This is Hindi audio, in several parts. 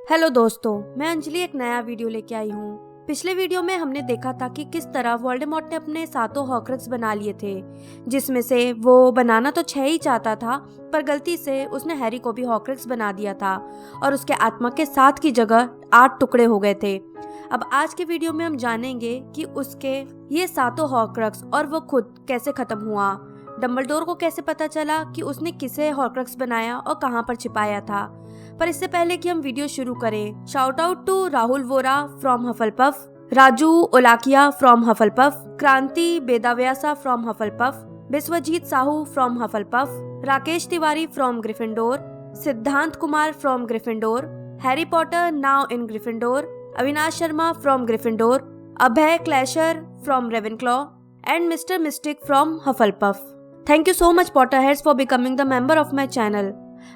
हेलो दोस्तों, मैं अंजलि एक नया वीडियो लेके आई हूँ। पिछले वीडियो में हमने देखा था कि किस तरह वोल्डेमॉर्ट ने अपने सातों हॉर्क्रक्स बना लिए थे, जिसमें से वो बनाना तो 6 ही चाहता था, पर गलती से उसने हैरी को भी हॉर्क्रक्स बना दिया था और उसके आत्मा के 7 की जगह 8 टुकड़े हो गए थे। अब आज के वीडियो में हम जानेंगे कि उसके ये सातों हॉर्क्रक्स और वो खुद कैसे खत्म हुआ, डंबलडोर को कैसे पता चला कि उसने किसे हॉर्क्रक्स बनाया और कहाँ पर छिपाया था। पर इससे पहले कि हम वीडियो शुरू करें, shout out to Rahul Vora from Hufflepuff, Raju Olakia from Hufflepuff, Kranti Bedavyasa from Hufflepuff, Biswajit Sahu from Hufflepuff, Rakesh Tiwari from Gryffindor, Siddhant Kumar from Gryffindor, Harry Potter now in Gryffindor, Avinash Sharma from Gryffindor, Abhay Clasher from Ravenclaw and mister Mystic from Hufflepuff. Thank you so much Potterheads for becoming the member of my channel.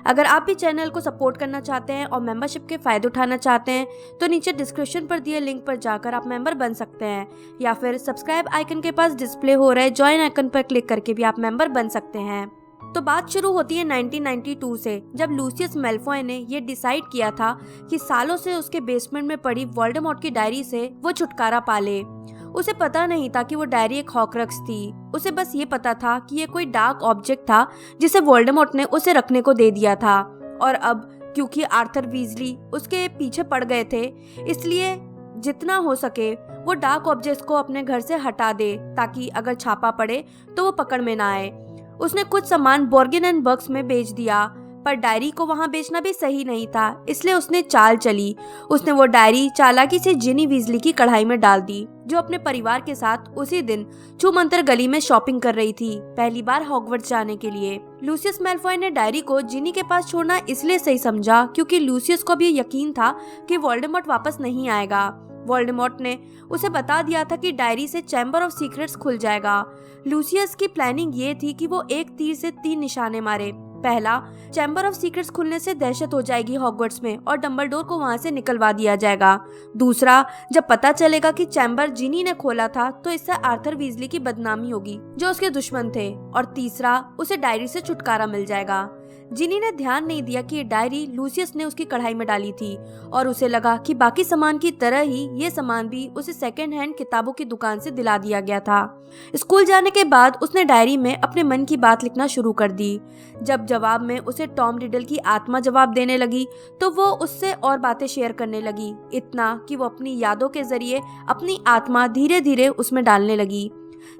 अगर आप भी चैनल को सपोर्ट करना चाहते हैं और मेंबरशिप के फायदे उठाना चाहते हैं तो नीचे डिस्क्रिप्शन पर दिए लिंक पर जाकर आप मेंबर बन सकते हैं, या फिर सब्सक्राइब आइकन के पास डिस्प्ले हो रहे ज्वाइन आइकन पर क्लिक करके भी आप मेंबर बन सकते हैं। तो बात शुरू होती है 1992 से, जब लूसियस मैल्फॉय ने ये डिसाइड किया था कि सालों से उसके बेसमेंट में पड़ी वोल्डेमॉर्ट की डायरी से वो छुटकारा पा ले। उसे पता नहीं था कि वो डायरी एक हॉर्क्रक्स थी, उसे बस ये पता था कि ये कोई डार्क ऑब्जेक्ट था जिसे वोल्डेमॉर्ट ने उसे रखने को दे दिया था। और अब क्योंकि आर्थर वीजली उसके पीछे पड़ गए थे, इसलिए जितना हो सके वो डार्क ऑब्जेक्ट्स को अपने घर से हटा दे, ताकि अगर छापा पड़े तो वो पकड़ में ना आए। उसने कुछ सामान बोर्गिन एंड बग्स में बेच दिया, पर डायरी को वहां बेचना भी सही नहीं था, इसलिए उसने चाल चली। उसने वो डायरी चालाकी से जिनी वीजली की कढ़ाई में डाल दी, जो अपने परिवार के साथ उसी दिन छूमंतर गली में शॉपिंग कर रही थी, पहली बार हॉगवर्ट्स जाने के लिए। लूसियस मैल्फॉय ने डायरी को जिनी के पास छोड़ना इसलिए सही समझा क्योंकि लूसियस को भी यकीन था कि वोल्डेमॉर्ट वापस नहीं आएगा। वोल्डेमॉर्ट ने उसे बता दिया था कि डायरी से चैम्बर ऑफ सीक्रेट्स खुल जाएगा। लूसियस की प्लानिंग ये थी कि वो एक तीर से 3 निशाने मारे। पहला, चैम्बर ऑफ सीक्रेट्स खुलने से दहशत हो जाएगी हॉगवर्ट्स में और डंबलडोर को वहां से निकलवा दिया जाएगा। दूसरा, जब पता चलेगा कि चैम्बर जिनी ने खोला था तो इससे आर्थर वीजली की बदनामी होगी जो उसके दुश्मन थे। और तीसरा, उसे डायरी से छुटकारा मिल जाएगा। जिनी ने ध्यान नहीं दिया कि ये डायरी लूसियस ने उसकी कढ़ाई में डाली थी और उसे लगा कि बाकी सामान की तरह ही ये सामान भी उसे सेकंड हैंड किताबों की दुकान से दिला दिया गया था। स्कूल जाने के बाद उसने डायरी में अपने मन की बात लिखना शुरू कर दी। जब जवाब में उसे टॉम रिडल की आत्मा जवाब देने लगी तो वो उससे और बातें शेयर करने लगी, इतना कि वो अपनी यादों के जरिए अपनी आत्मा धीरे धीरे उसमें डालने लगी,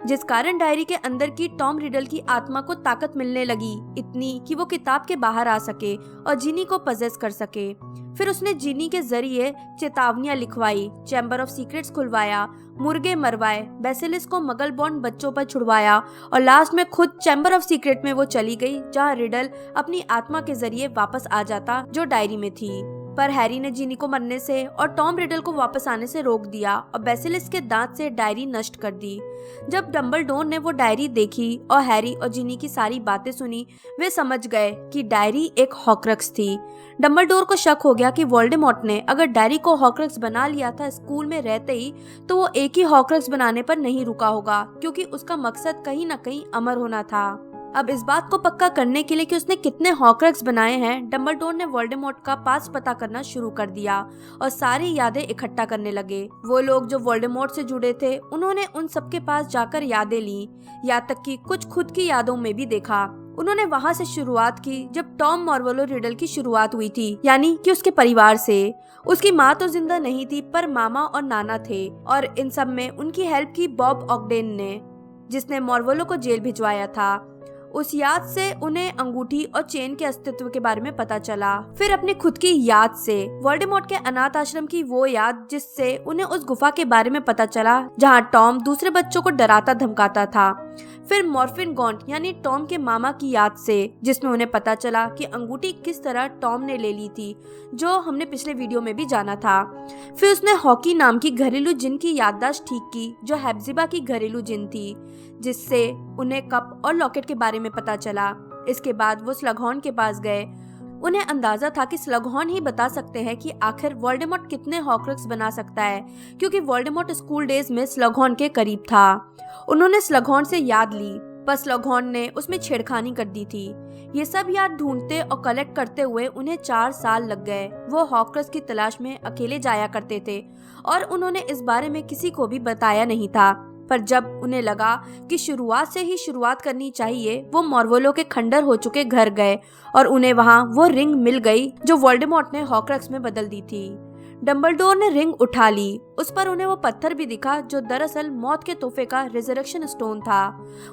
जिस कारण डायरी के अंदर की टॉम रिडल की आत्मा को ताकत मिलने लगी, इतनी कि वो किताब के बाहर आ सके और जिनी को पजेस कर सके। फिर उसने जिनी के जरिए चेतावनियां लिखवाई, चैम्बर ऑफ सीक्रेट्स खुलवाया, मुर्गे मरवाए, बेसिलिस को मगल बॉन्ड बच्चों पर छुड़वाया और लास्ट में खुद चैम्बर ऑफ सीक्रेट में वो चली गई, जहाँ रिडल अपनी आत्मा के जरिए वापस आ जाता जो डायरी में थी। पर हैरी ने जिनी को मरने से और टॉम रिडल को वापस आने से रोक दिया और बेसिलिस के दांत से डायरी नष्ट कर दी। जब डंबलडोर ने वो डायरी देखी और हैरी और जिनी की सारी बातें सुनी, वे समझ गए कि डायरी एक हॉर्क्रक्स थी। डंबलडोर को शक हो गया कि वोल्डेमॉर्ट ने अगर डायरी को हॉर्क्रक्स बना लिया था स्कूल में रहते ही, तो वो एक ही हॉर्क्रक्स बनाने पर नहीं रुका होगा, क्योंकि उसका मकसद कहीं न कहीं अमर होना था। अब इस बात को पक्का करने के लिए कि उसने कितने हॉर्क्रक्स बनाए हैं, डंबलडोर ने वोल्डेमॉर्ट का पास पता करना शुरू कर दिया और सारी यादें इकट्ठा करने लगे। वो लोग जो वोल्डेमॉर्ट से जुड़े थे, उन्होंने उन सबके पास जाकर यादें ली, यहाँ तक कि कुछ खुद की यादों में भी देखा। उन्होंने वहाँ से शुरुआत की जब टॉम मार्वोलो रिडल की शुरुआत हुई थी, यानी कि उसके परिवार से। उसकी माँ तो जिंदा नहीं थी, पर मामा और नाना थे, और इन सब में उनकी हेल्प की बॉब ऑगडेन ने, जिसने मार्वोलो को जेल भिजवाया था। उस याद से उन्हें अंगूठी और चेन के अस्तित्व के बारे में पता चला। फिर अपनी खुद की याद से वोल्डेमॉर्ट के अनाथ आश्रम की वो याद, जिससे उन्हें उस गुफा के बारे में पता चला जहाँ टॉम दूसरे बच्चों को डराता धमकाता था। फिर मॉर्फिन गॉन्ट यानी टॉम के मामा की याद से, जिसमें उन्हें पता चला कि अंगूठी किस तरह टॉम ने ले ली थी, जो हमने पिछले वीडियो में भी जाना था। फिर उसने हॉकी नाम की घरेलू जिन की याददाश्त ठीक की, जो हेप्जिबा की घरेलू जिन थी, जिससे उन्हें कप और लॉकेट के बारे में पता चला। इसके बाद वो स्लगहॉर्न के पास गए। उन्हें अंदाजा था कि स्लगहॉर्न ही बता सकते हैं कि आखिर वोल्डेमॉर्ट कितने हॉर्क्रक्स बना सकता है, क्योंकि वोल्डेमॉर्ट स्कूल डेज में स्लगहॉर्न के करीब था। उन्होंने स्लगहॉर्न से याद ली, पर स्लगहॉर्न ने उसमें छेड़खानी कर दी थी। ये सब याद ढूंढते और कलेक्ट करते हुए उन्हें 4 साल लग गए। वो हॉर्क्रेक्स की तलाश में अकेले जाया करते थे और उन्होंने इस बारे में किसी को भी बताया नहीं था। पर जब उन्हें लगा कि शुरुआत से ही शुरुआत करनी चाहिए, वो मॉर्वोलो के खंडर हो चुके घर गए और उन्हें वहाँ वो रिंग मिल गई जो वोल्डेमॉर्ट ने हॉर्क्रेक्स में बदल दी थी। डंबलडोर ने रिंग उठा ली। उस पर उन्हें वो पत्थर भी दिखा जो दरअसल मौत के तोहफे का रिजरेक्शन स्टोन था।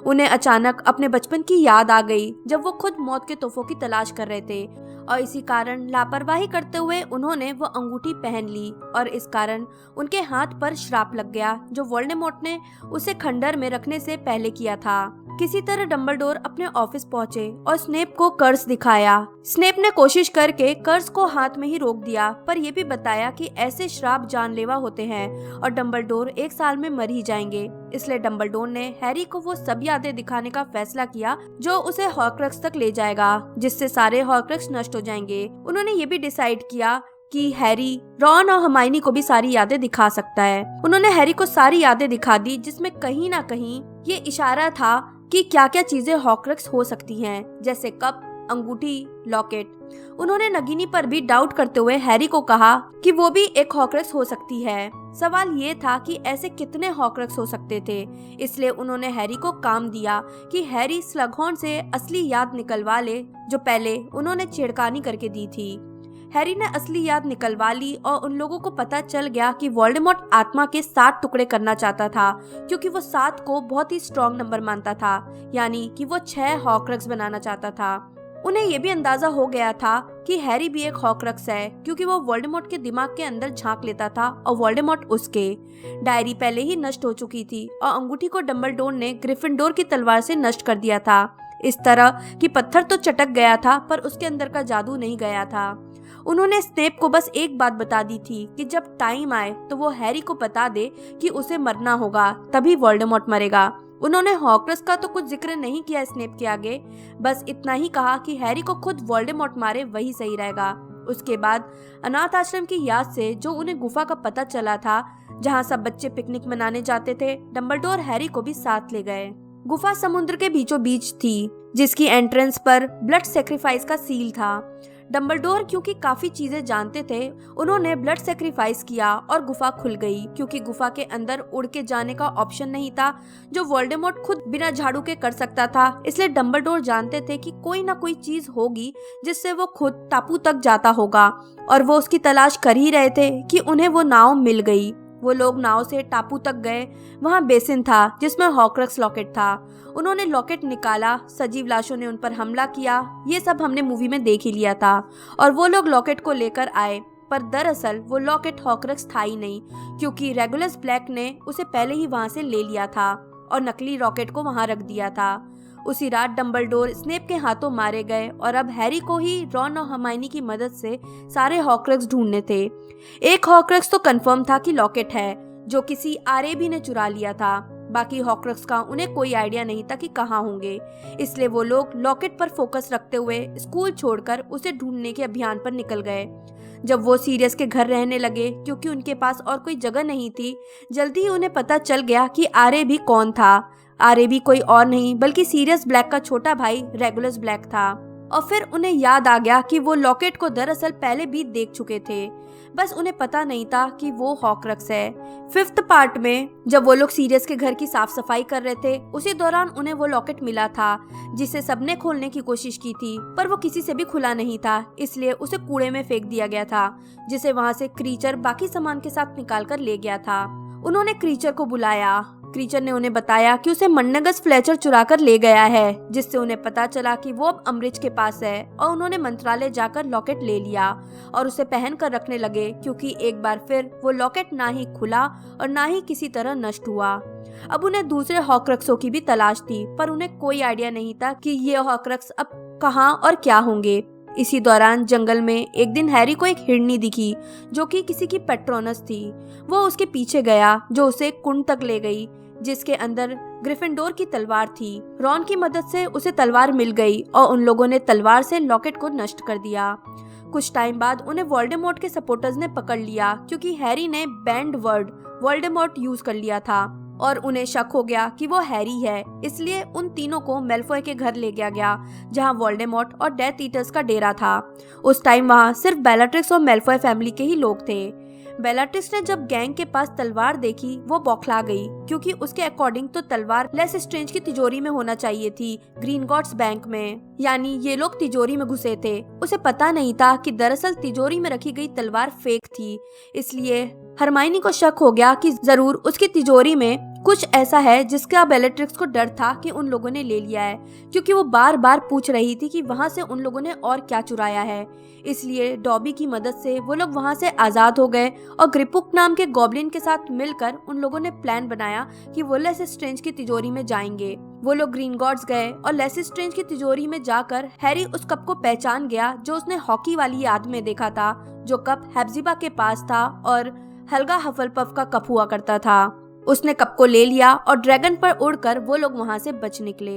उन्हें अचानक अपने बचपन की याद आ गई जब वो खुद मौत के तोहफों की तलाश कर रहे थे और इसी कारण लापरवाही करते हुए उन्होंने वो अंगूठी पहन ली और इस कारण उनके हाथ पर श्राप लग गया जो वोल्डेमॉर्ट ने उसे खंडर में रखने से पहले किया था। किसी तरह डंबलडोर अपने ऑफिस पहुंचे और स्नेप को कर्स दिखाया। स्नेप ने कोशिश करके कर्स को हाथ में ही रोक दिया, पर यह भी बताया कि ऐसे श्राप जानलेवा होते हैं और डंबलडोर 1 साल में मर ही जाएंगे। इसलिए डंबलडोर ने हैरी को वो सब यादें दिखाने का फैसला किया जो उसे हॉर्क्रेक्स तक ले जाएगा, जिससे सारे हॉर्क्रेक्स नष्ट हो जाएंगे। उन्होंने ये भी डिसाइड किया कि हैरी, रॉन और हर्माइनी को भी सारी यादें दिखा सकता है। उन्होंने हैरी को सारी यादें दिखा दी जिसमें कहीं ना कहीं ये इशारा था कि क्या क्या चीजें हॉर्क्रेक्स हो सकती हैं, जैसे कप, अंगूठी, लॉकेट। उन्होंने नगीनी पर भी डाउट करते हुए हैरी को कहा कि वो भी एक हॉर्क्रेक्स हो सकती है। सवाल ये था कि ऐसे कितने हॉर्क्रेक्स हो सकते थे, इसलिए उन्होंने हैरी को काम दिया कि हैरी स्लगहॉर्न से असली याद निकलवा ले जो पहले उन्होंने छेड़खानी करके दी थी। हैरी ने असली याद निकलवा ली और उन लोगों को पता चल गया कि वोल्डेमॉर्ट आत्मा के 7 टुकड़े करना चाहता था, क्योंकि वो 7 को बहुत ही स्ट्रॉन्ग नंबर मानता था, यानी कि वो 6 हॉर्क्रेक्स बनाना चाहता था। उन्हें ये भी अंदाजा हो गया था कि हैरी भी एक हॉर्क्रेक्स है, क्योंकि वो वोल्डेमॉर्ट के दिमाग के अंदर झांक लेता था और वोल्डेमॉर्ट उसके। डायरी पहले ही नष्ट हो चुकी थी और अंगूठी को डंबलडोर ने ग्रिफिंडोर की तलवार से नष्ट कर दिया था। इस तरह कि पत्थर तो चटक गया था पर उसके अंदर का जादू नहीं गया था। उन्होंने स्नेप को बस एक बात बता दी थी कि जब टाइम आए तो वो हैरी को बता दे कि उसे मरना होगा, तभी वोल्डेमॉर्ट मरेगा। उन्होंने हॉर्क्रेक्स का तो कुछ जिक्र नहीं किया स्नेप के आगे, बस इतना ही कहा कि हैरी को खुद वोल्डेमॉर्ट मारे वही सही रहेगा। उसके बाद अनाथ आश्रम की याद से जो उन्हें गुफा का पता चला था जहाँ सब बच्चे पिकनिक मनाने जाते थे, डंबलडोर हैरी को भी साथ ले गए। गुफा समुद्र के बीचों बीच थी जिसकी एंट्रेंस पर ब्लड सेक्रीफाइस का सील था। डंबलडोर क्योंकि काफी चीजें जानते थे, उन्होंने ब्लड सेक्रीफाइस किया और गुफा खुल गई, क्योंकि गुफा के अंदर उड़ के जाने का ऑप्शन नहीं था जो वोल्डेमॉर्ट खुद बिना झाड़ू के कर सकता था। इसलिए डंबलडोर जानते थे कि कोई ना कोई चीज होगी जिससे वो खुद टापू तक जाता होगा और वो उसकी तलाश कर ही रहे थे कि उन्हें वो नाव मिल गई। वो लोग नाव से टापू तक गए। वहाँ बेसिन था जिसमें हॉर्क्रेक्स लॉकेट था। उन्होंने लॉकेट निकाला, सजीव लाशों ने उन पर हमला किया। ये सब हमने मूवी में देख ही लिया था और वो लोग लॉकेट को लेकर आए, पर दरअसल वो लॉकेट हॉर्क्रेक्स था ही नहीं, क्योंकि रेगुलस ब्लैक ने उसे पहले ही वहाँ से ले लिया था और नकली रॉकेट को वहाँ रख दिया था। उसी रात डंबलडोर स्नेप के हाथों मारे गए और अब हैरी को ही रॉन और हर्माइनी की मदद से सारे हॉर्क्रेक्स ढूंढने थे। एक हॉर्क्रेक्स तो कंफर्म था कि लॉकेट है, जो किसी आरएबी ने चुरा लिया था। बाकी हॉर्क्रेक्स का उन्हें कोई आइडिया नहीं था कि कहाँ होंगे, इसलिए वो लोग लॉकेट पर फोकस रखते हुए स्कूल छोड़कर उसे ढूंढने के अभियान पर निकल गए। जब वो सीरियस के घर रहने लगे, क्योंकि उनके पास और कोई जगह नहीं थी, जल्दी ही उन्हें पता चल गया कि आरएबी कौन था। आरएबी कोई और नहीं बल्कि सीरियस ब्लैक का छोटा भाई रेगुलस ब्लैक था। और फिर उन्हें याद आ गया कि वो लॉकेट को दरअसल पहले भी देख चुके थे, बस उन्हें पता नहीं था कि वो हॉर्क्रेक्स है। 5th पार्ट में जब वो लोग सीरियस के घर की साफ सफाई कर रहे थे, उसी दौरान उन्हें वो लॉकेट मिला था जिसे सबने खोलने की कोशिश की थी, पर वो किसी से भी खुला नहीं था, इसलिए उसे कूड़े में फेंक दिया गया था, जिसे वहाँ से क्रीचर बाकी सामान के साथ निकाल कर ले गया था। उन्होंने क्रीचर को बुलाया। क्रीचर ने उन्हें बताया कि उसे मन्नगस फ्लेचर चुरा कर ले गया है, जिससे उन्हें पता चला कि वो अब अम्बरिज के पास है, और उन्होंने मंत्रालय जाकर लॉकेट ले लिया और उसे पहन कर रखने लगे, क्योंकि एक बार फिर वो लॉकेट ना ही खुला और ना ही किसी तरह नष्ट हुआ। अब उन्हें दूसरे हॉर्क्रेक्सों की भी तलाश थी, पर उन्हें कोई आइडिया नहीं था कि ये हॉर्क्रेक्स अब कहाँ और क्या होंगे। इसी दौरान जंगल में एक दिन हैरी को एक हिरनी दिखी जो कि किसी की पेट्रोनस थी। वो उसके पीछे गया जो उसे कुंड तक ले गई, जिसके अंदर ग्रिफिंडोर की तलवार थी। रॉन की मदद से उसे तलवार मिल गई और उन लोगों ने तलवार से लॉकेट को नष्ट कर दिया। कुछ टाइम बाद उन्हें वोल्डेमॉर्ट के सपोर्टर्स ने पकड़ लिया, क्योंकि हैरी ने बैंड वर्ड वोल्डेमॉर्ट यूज कर लिया था। और उन्हें शक हो गया कि वो हैरी है, इसलिए उन तीनों को मेल्फॉय के घर ले गया गया जहां वोल्डेमॉर्ट और डेथ ईटर्स का डेरा था। उस टाइम वहां सिर्फ बेllatrix और मेल्फॉय फैमिली के ही लोग थे। बेllatrix ने जब गैंग के पास तलवार देखी वो बौखला गई, क्योंकि उसके अकॉर्डिंग तो तलवार लेस्ट्रेंज की तिजोरी में होना चाहिए थी, ग्रीनगॉट्स बैंक में, यानी ये लोग तिजोरी में घुसे थे। उसे पता नहीं था कि दरअसल तिजोरी में रखी गई तलवार फेक थी, इसलिए हरमाइनी को शक हो गया कि जरूर उसकी तिजोरी में कुछ ऐसा है जिसका बेllatrix को डर था कि उन लोगों ने ले लिया है, क्योंकि वो बार बार पूछ रही थी कि वहाँ से उन लोगों ने और क्या चुराया है। इसलिए डॉबी की मदद से वो लोग वहाँ से आजाद हो गए और ग्रिपुक नाम के गॉब्लिन के साथ मिलकर उन लोगों ने प्लान बनाया कि वो लेस्ट्रेंज की तिजोरी में जाएंगे। वो लोग ग्रीनगॉट्स गए और लेस्ट्रेंज की तिजोरी में जाकर हैरी उस कप को पहचान गया जो उसने हॉकी वाली याद में देखा था, जो कप हेप्ज़िबा के पास था और हेल्गा हफलपफ का कप हुआ करता था। उसने कप को ले लिया और ड्रैगन पर उड़कर वो लोग वहां से बच निकले।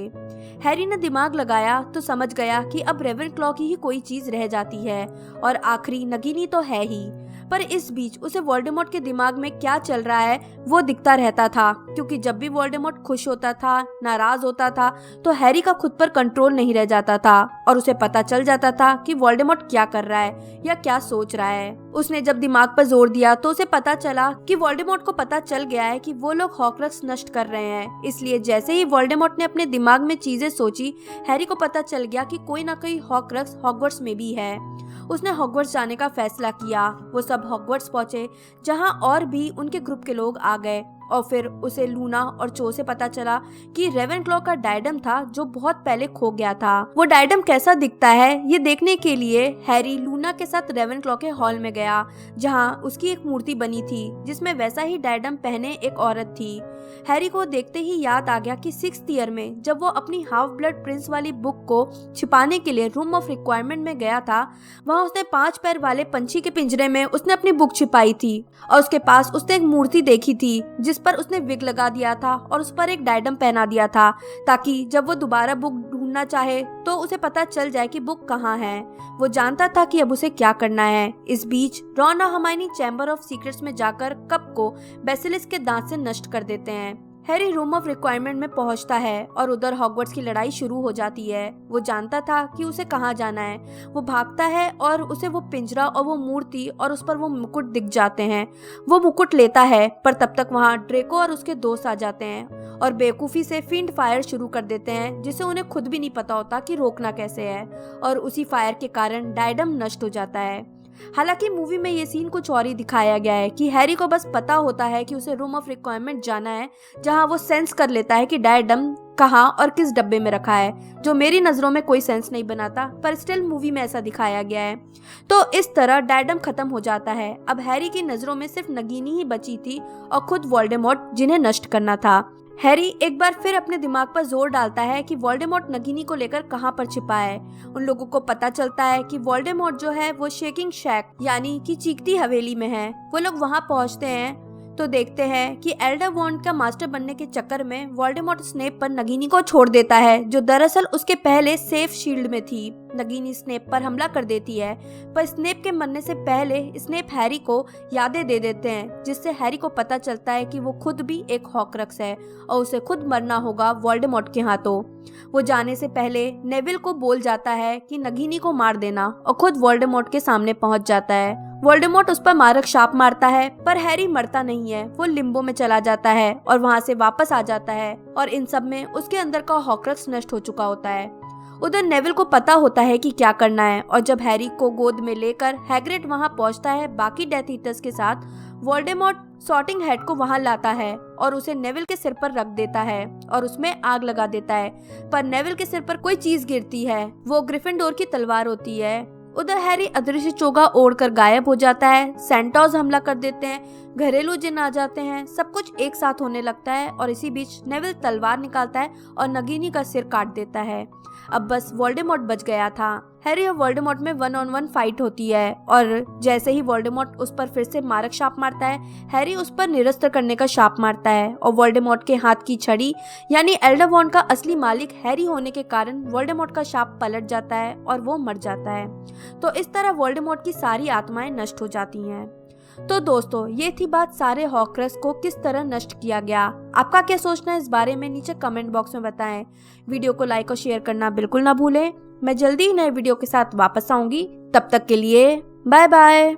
हैरी ने दिमाग लगाया तो समझ गया कि अब रेवेनक्लॉ की ही कोई चीज रह जाती है और आखिरी नगीनी तो है ही। पर इस बीच उसे वोल्डेमॉर्ट के दिमाग में क्या चल रहा है वो दिखता रहता था, क्योंकि जब भी वोल्डेमॉर्ट खुश होता था, नाराज होता था, तो हैरी का खुद पर कंट्रोल नहीं रह जाता था और उसे पता चल जाता था कि वोल्डेमॉर्ट क्या कर रहा है या क्या सोच रहा है। उसने जब दिमाग पर जोर दिया तो उसे पता चला कि वोल्डेमॉर्ट को पता चल गया है कि वो लोग हॉर्क्रक्स नष्ट कर रहे हैं। इसलिए जैसे ही वोल्डेमॉर्ट ने अपने दिमाग में चीजें सोची, हैरी को पता चल गया कि कोई ना कोई हॉर्क्रक्स हॉगवर्ट्स में भी है। उसने हॉगवर्ट्स जाने का फैसला किया। वो सब हॉगवर्ट्स पहुंचे, जहां और भी उनके ग्रुप के लोग आ गए और फिर उसे लूना और चो से पता चला कि रेवेनक्लॉ का डायडम था जो बहुत पहले खो गया था। वो डायडम कैसा दिखता है ये देखने के लिए हैरी लूना के साथ रेवेनक्लॉ के हॉल में गया, जहां उसकी एक मूर्ति बनी थी जिसमें वैसा ही डायडम पहने एक औरत थी। हैरी को देखते ही याद आ गया कि 6th ईयर में जब वो अपनी हाफ ब्लड प्रिंस वाली बुक को छिपाने के लिए रूम ऑफ रिक्वायरमेंट में गया था, वहाँ उसने 5 पैर वाले पंछी के पिंजरे में उसने अपनी बुक छिपाई थी और उसके पास उसने एक मूर्ति देखी थी जिस पर उसने विग लगा दिया था और उस पर एक डायडम पहना दिया था, ताकि जब वो दोबारा बुक ढूंढना चाहे तो उसे पता चल जाए कि बुक कहाँ है। वो जानता था कि अब उसे क्या करना है। इस बीच रॉन और हर्माइनी चैम्बर ऑफ सीक्रेट्स में जाकर कप को बेसिलिस्क के दांत से नष्ट कर देते हैं। हैरी रूम ऑफ रिक्वायरमेंट में पहुंचता है और उधर हॉगवर्ट्स की लड़ाई शुरू हो जाती है। वो जानता था कि उसे कहाँ जाना है। वो भागता है और उसे वो पिंजरा और वो मूर्ति और उस पर वो मुकुट दिख जाते हैं। वो मुकुट लेता है, पर तब तक वहाँ ड्रेको और उसके दोस्त आ जाते हैं और बेवकूफ़ी से फिंड फायर शुरू कर देते हैं, जिसे उन्हें खुद भी नहीं पता होता कि रोकना कैसे है, और उसी फायर के कारण डायडम नष्ट हो जाता है। हालांकि मूवी में ये सीन कुछ और ही दिखाया गया है कि हैरी को बस पता होता है कि उसे रूम ऑफ रिक्वायरमेंट जाना है, जहां वो सेंस कर लेता है कि डायडम कहाँ और किस डब्बे में रखा है, जो मेरी नजरों में कोई सेंस नहीं बनाता, पर स्टिल मूवी में ऐसा दिखाया गया है। तो इस तरह डायडम खत्म हो जाता है। अब हैरी की नजरों में सिर्फ नगीनी ही बची थी और खुद वोल्डेमॉर्ट, जिन्हें नष्ट करना था। हैरी एक बार फिर अपने दिमाग पर जोर डालता है कि वोल्डेमॉर्ट नगीनी को लेकर कहां पर छिपा है। उन लोगों को पता चलता है कि वोल्डेमॉर्ट जो है वो शेकिंग शैक यानी कि चीखती हवेली में है। वो लोग वहां पहुंचते हैं तो देखते हैं कि एल्डर वॉन्ड का मास्टर बनने के चक्कर में वोल्डेमॉर्ट स्नेप पर नगीनी को छोड़ देता है, जो दरअसल उसके पहले सेफ शील्ड में थी। नगीनी स्नेप पर हमला कर देती है, पर स्नेप के मरने से पहले स्नेप हैरी को यादें दे देते हैं, जिससे हैरी को पता चलता है कि वो खुद भी एक हॉर्क्रक्स है और उसे खुद मरना होगा वोल्डेमॉर्ट के हाथों। वो जाने से पहले नेविल को बोल जाता है कि नगीनी को मार देना और खुद वोल्डेमॉर्ट के सामने पहुंच जाता है। वोल्डेमॉर्ट उस पर मारक शाप मारता है, पर हैरी मरता नहीं है। वो लिम्बो में चला जाता है और वहां से वापस आ जाता है और इन सब में उसके अंदर का हॉर्क्रक्स नष्ट हो चुका होता है। उधर नेविल को पता होता है कि क्या करना है और जब हैरी को गोद में लेकर हैग्रिड वहां पहुंचता है बाकी डेथ ईटर्स के साथ, वोल्डेमॉर्ट सॉर्टिंग हेड को वहां लाता है और उसे नेविल के सिर पर रख देता है और उसमें आग लगा देता है, पर नेविल के सिर पर कोई चीज गिरती है। वो ग्रिफिंडोर की तलवार होती है। उधर हैरी अदृश्य चोगा ओढ़कर गायब हो जाता है। सेंटोस हमला कर देते हैं, घरेलू जिन आ जाते हैं, सब कुछ एक साथ होने लगता है और इसी बीच नेविल तलवार निकालता है और नगीनी का सिर काट देता है। अब बस वोल्डेमॉर्ट बच गया था। हैरी और वोल्डेमॉर्ट में 1-on-1 फाइट होती है और जैसे ही वोल्डेमॉर्ट उस पर फिर से मारक शाप मारता है, हैरी उस पर निरस्त करने का शाप मारता है और वोल्डेमॉर्ट के हाथ की छड़ी यानी एल्डर वॉन्ड का असली मालिक हैरी होने के कारण वोल्डेमॉर्ट का शाप पलट जाता है और वो मर जाता है। तो इस तरह वोल्डेमॉर्ट की सारी आत्माएं नष्ट हो जाती हैं। तो दोस्तों ये थी बात सारे हॉर्क्रक्स को किस तरह नष्ट किया गया। आपका क्या सोचना है इस बारे में नीचे कमेंट बॉक्स में बताएं। वीडियो को लाइक और शेयर करना बिल्कुल ना भूलें। मैं जल्दी ही नए वीडियो के साथ वापस आऊंगी, तब तक के लिए बाय बाय।